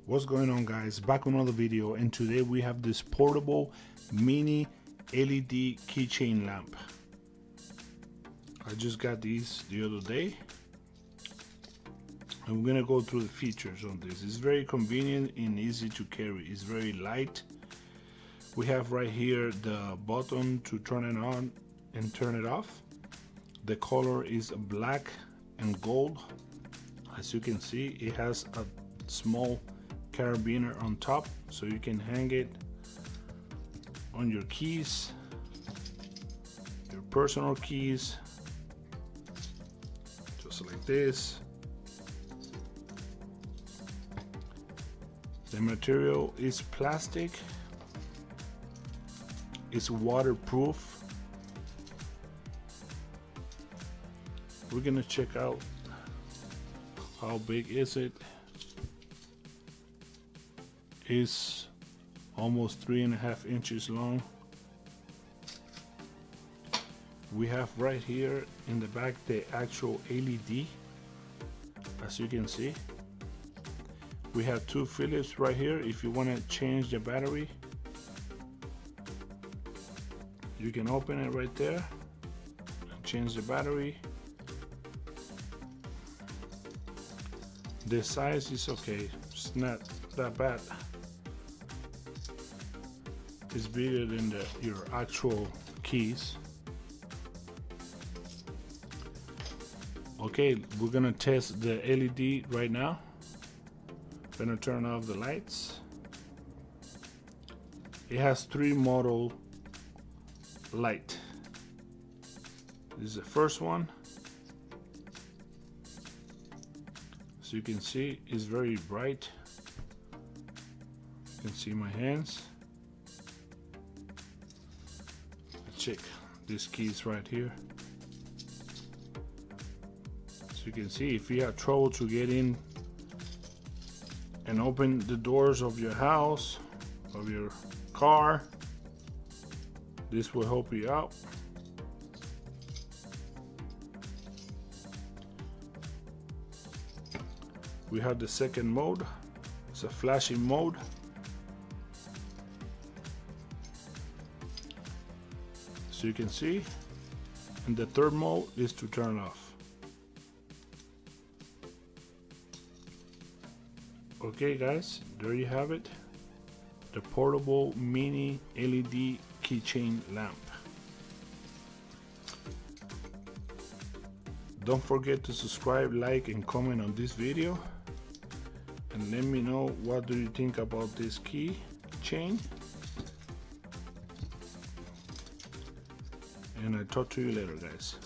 What's going on, guys? Back with another video, and today we have this portable mini LED keychain lamp. I just got these the other day. I'm gonna go through the features on this. It's very convenient and easy to carry. It's very light. We have right here the button to turn it on and turn it off. The color is black and gold. As you can see, it has a small carabiner on top, so you can hang it on your keys, your personal keys, just like this. The material is plastic. It's waterproof. We're gonna check out how big is it. Is almost 3.5 inches long. We have right here in the back the actual LED, as you can see. We have two Phillips right here. If you want to change the battery, you can open it right there and change the battery. The size is okay, it's not that bad. It's bigger than your actual keys. Okay, we're gonna test the LED right now. Gonna turn off the lights. It has 3 model light. This is the first one. So you can see it's very bright. You can see my hands. Check these keys right here. So you can see if you have trouble to get in and open the doors of your house, of your car, this will help you out. We have the second mode. It's a flashing mode. So you can see, and the third mode is to turn off. Okay guys, there you have it, the portable mini LED keychain lamp. Don't forget to subscribe, like, and comment on this video, and let me know what do you think about this keychain. And I talk to you later, guys.